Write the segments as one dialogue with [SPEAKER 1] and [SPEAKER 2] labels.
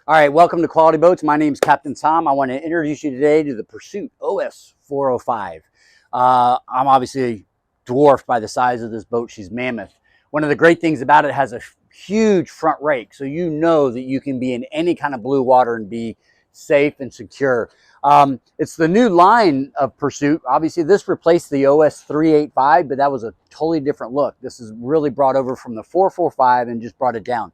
[SPEAKER 1] All right, welcome to Quality Boats. My name is Captain Tom. I want to introduce you today to the Pursuit OS 405. I'm obviously dwarfed by the size of this boat. She's mammoth. One of the great things about it has a huge front rake, so you know that you can be in any kind of blue water and be safe and secure. It's the new line of Pursuit. Obviously, this replaced the OS 385, but that was a totally different look. This is really brought over from the 445 and just brought it down.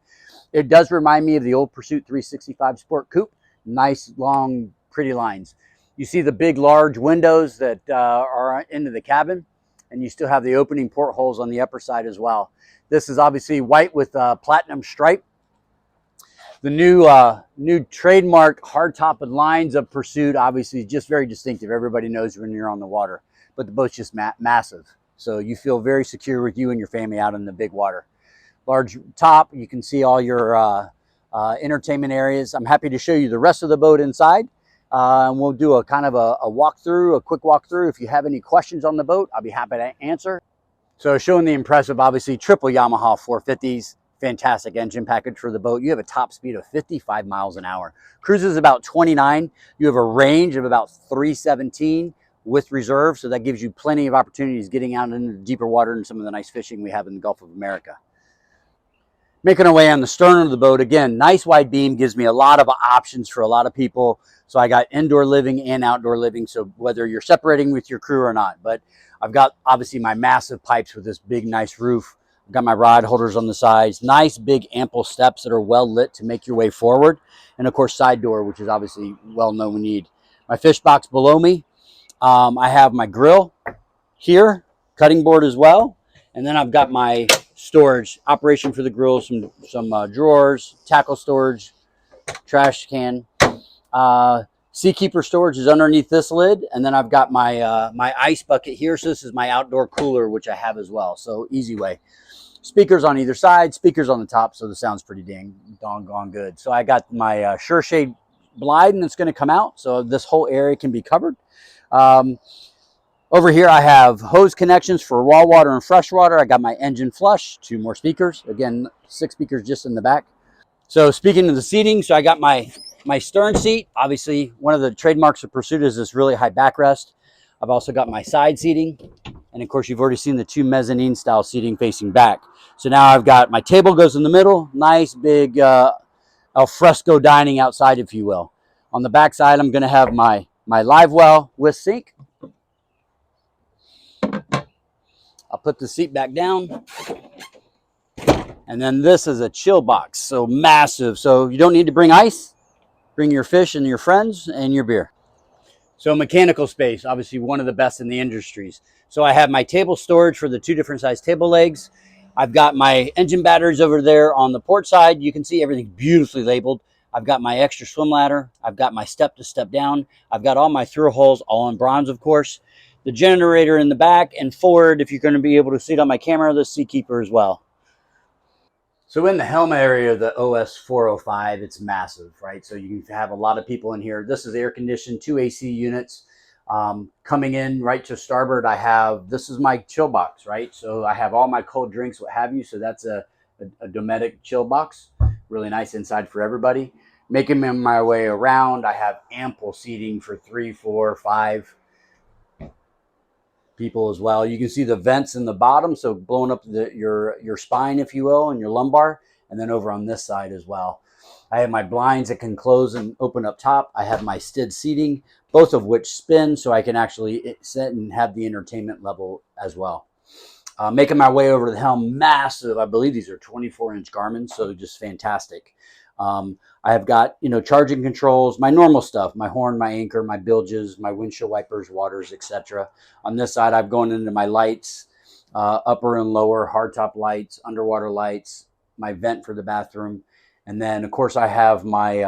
[SPEAKER 1] It does remind me of the old Pursuit 365 Sport Coupe. Nice, long, pretty lines. You see the big, large windows that are into the cabin, and you still have the opening portholes on the upper side as well. This is obviously white with platinum stripe. The new trademark hard-topped lines of Pursuit, obviously just very distinctive. Everybody knows when you're on the water, but the boat's just massive. So you feel very secure with you and your family out in the big water. Large top, you can see all your entertainment areas. I'm happy to show you the rest of the boat inside. And we'll do a kind of a walkthrough, a quick walkthrough. If you have any questions on the boat, I'll be happy to answer. So showing the impressive, obviously, triple Yamaha 450s. Fantastic engine package for the boat. You have a top speed of 55 miles an hour. Cruises about 29. You have a range of about 317 with reserve. So that gives you plenty of opportunities getting out into the deeper water and some of the nice fishing we have in the Gulf of America. Making our way on the stern of the boat. Again, nice wide beam gives me a lot of options for a lot of people. So I got indoor living and outdoor living. So whether you're separating with your crew or not, but I've got obviously my massive pipes with this big, nice roof. I've got my rod holders on the sides, nice big ample steps that are well lit to make your way forward. And of course, side door, which is obviously well known we need. My fish box below me. I have my grill here, cutting board as well. And then I've got my storage operation for the grill, some drawers, tackle storage, trash can. Seakeeper storage is underneath this lid, and then I've got my my ice bucket here. So this is my outdoor cooler, which I have as well. So easy way. Speakers on either side, speakers on the top, so the sound's pretty doggone good. So I got my Sure Shade Bliden that's going to come out, so this whole area can be covered. Over here, I have hose connections for raw water and fresh water. I got my engine flush, 2 more speakers. Again, 6 speakers just in the back. So speaking of the seating, so I got my stern seat. Obviously, one of the trademarks of Pursuit is this really high backrest. I've also got my side seating. And of course, you've already seen the 2 mezzanine style seating facing back. So now I've got my table goes in the middle. Nice big al fresco dining outside, if you will. On the back side, I'm going to have my live well with sink. I'll put the seat back down. And then this is a chill box, so massive. So you don't need to bring ice. Bring your fish and your friends and your beer. So mechanical space, obviously one of the best in the industries. So I have my table storage for the 2 different size table legs. I've got my engine batteries over there on the port side. You can see everything beautifully labeled. I've got my extra swim ladder. I've got my step to step down. I've got all my through holes, all in bronze, of course. The generator in the back and forward, if you're going to be able to see it on my camera, the Seakeeper as well. So in the helm area of the OS 405, it's massive, right? So you can have a lot of people in here. This is air conditioned, 2 AC units. Coming in right to starboard, this is my chill box, right? So I have all my cold drinks, what have you. So that's a Dometic chill box. Really nice inside for everybody. Making my way around, I have ample seating for 3, 4, 5 people as well. You can see the vents in the bottom, so blowing up your spine, if you will, and your lumbar, and then over on this side as well. I have my blinds that can close and open up top. I have my STID seating, both of which spin, so I can actually sit and have the entertainment level as well. Making my way over to the helm, massive. I believe these are 24-inch Garmin, so just fantastic. I have got, charging controls, my normal stuff, my horn, my anchor, my bilges, my windshield wipers, waters, etc. On this side, I've gone into my lights, upper and lower, hardtop lights, underwater lights, my vent for the bathroom. And then, of course, I have my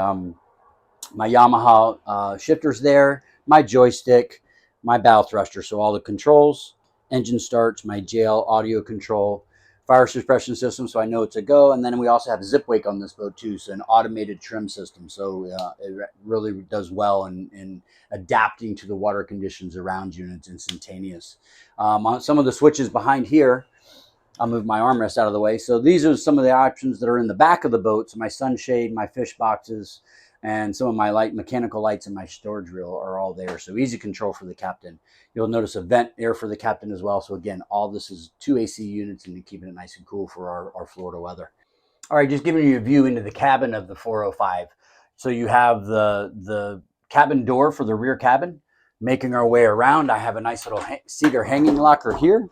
[SPEAKER 1] my Yamaha shifters there, my joystick, my bow thruster, so all the controls, engine starts, my JL audio control, fire suppression system, so I know it's a go. And then we also have zip wake on this boat too, so an automated trim system. So it really does well in adapting to the water conditions around you, and it's instantaneous. On some of the switches behind here, I'll move my armrest out of the way. So these are some of the options that are in the back of the boat. So my sunshade, my fish boxes, and some of my light mechanical lights and my storage reel are all there. So easy control for the captain. You'll notice a vent air for the captain as well. So again, all this is 2 AC units and keeping it nice and cool for our Florida weather. All right, just giving you a view into the cabin of the 405. So you have the cabin door for the rear cabin. Making our way around, I have a nice little cedar hanging locker here.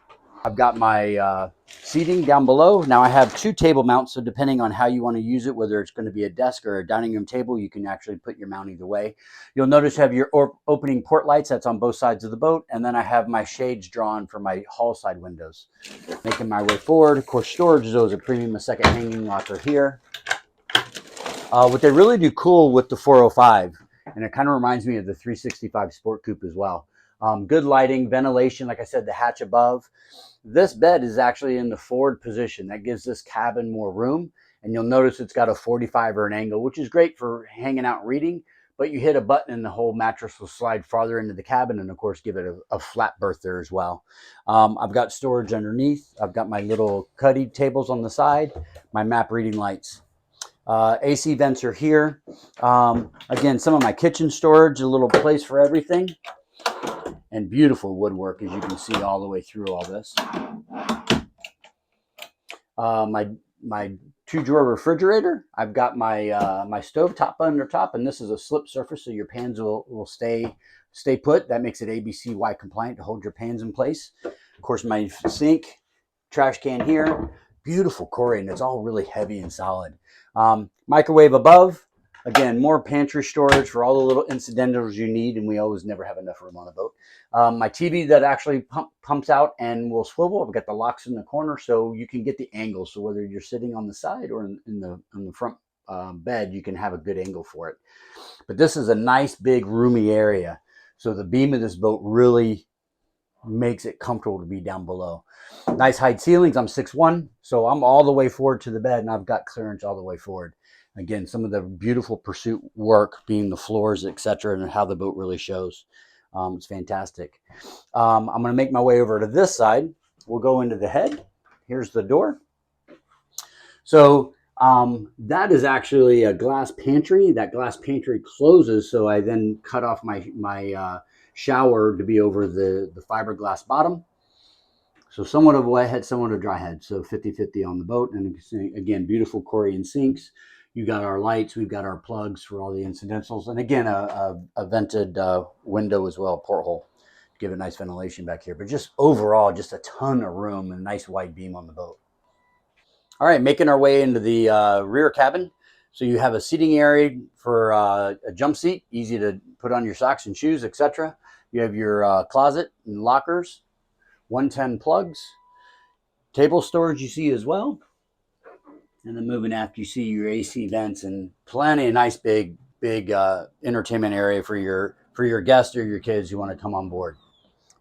[SPEAKER 1] I've got my seating down below. Now I have 2 table mounts, so depending on how you want to use it, whether it's going to be a desk or a dining room table, you can actually put your mount either way. You'll notice you have your opening port lights. That's on both sides of the boat. And then I have my shades drawn for my hull side windows. Making my way forward. Of course, storage is always a premium. A second hanging locker here. What they really do cool with the 405, and it kind of reminds me of the 365 Sport Coupe as well. Good lighting, ventilation, like I said, the hatch above. This bed is actually in the forward position. That gives this cabin more room. And you'll notice it's got a 45 or an angle, which is great for hanging out reading. But you hit a button and the whole mattress will slide farther into the cabin and, of course, give it a flat berth there as well. I've got storage underneath. I've got my little cuddy tables on the side, my map reading lights. AC vents are here. Again, some of my kitchen storage, a little place for everything. And beautiful woodwork, as you can see all the way through all this. My 2-drawer refrigerator. I've got my my stove top under top, and this is a slip surface, so your pans will stay put. That makes it ABCY compliant to hold your pans in place. Of course, my sink, trash can here. Beautiful corian. It's all really heavy and solid. Microwave above. Again, more pantry storage for all the little incidentals you need, and we always never have enough room on a boat. My TV that actually pumps out and will swivel. I've got the locks in the corner, so you can get the angle. So whether you're sitting on the side or in the front bed, you can have a good angle for it. But this is a nice, big, roomy area. So the beam of this boat really makes it comfortable to be down below. Nice height ceilings. I'm 6'1", so I'm all the way forward to the bed, and I've got clearance all the way forward. Again, some of the beautiful Pursuit work being the floors, etc., and how the boat really shows. It's fantastic. I'm going to make my way over to this side. We'll go into the head. Here's the door. So that is actually a glass pantry. That glass pantry closes, so I then cut off my shower to be over the fiberglass bottom. So somewhat of a wet head, somewhat of a dry head. So 50-50 on the boat. And again, beautiful corian sinks. You got our lights. We've got our plugs for all the incidentals. And again, a vented window as well, porthole, to give it nice ventilation back here. But just overall, just a ton of room and a nice wide beam on the boat. All right, making our way into the rear cabin. So you have a seating area for a jump seat, easy to put on your socks and shoes, etc. You have your closet and lockers, 110 plugs, table storage you see as well. And then moving after, you see your AC vents and plenty of nice big entertainment area for your guests or your kids who want to come on board.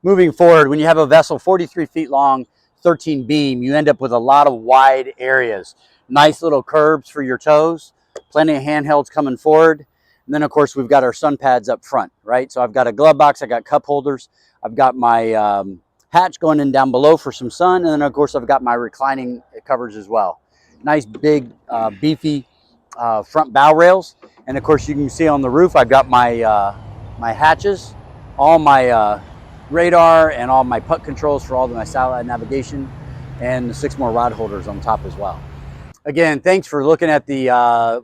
[SPEAKER 1] Moving forward, when you have a vessel 43 feet long, 13 beam, you end up with a lot of wide areas. Nice little curbs for your toes, plenty of handhelds coming forward. And then, of course, we've got our sun pads up front, right? So I've got a glove box, I got cup holders, I've got my hatch going in down below for some sun, and then, of course, I've got my reclining covers as well. Nice big beefy front bow rails, and of course you can see on the roof I've got my my hatches, all my radar and all my putt controls for all of my satellite navigation, and the 6 more rod holders on top as well. Again, thanks for looking at the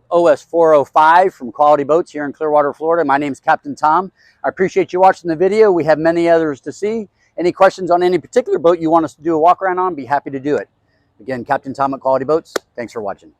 [SPEAKER 1] OS 405 from Quality Boats here in Clearwater, Florida. My name is Captain Tom. I appreciate you watching the video. We have many others to see. Any questions on any particular boat you want us to do a walk around on, be happy to do it. Again, Captain Tom at Quality Boats. Thanks for watching.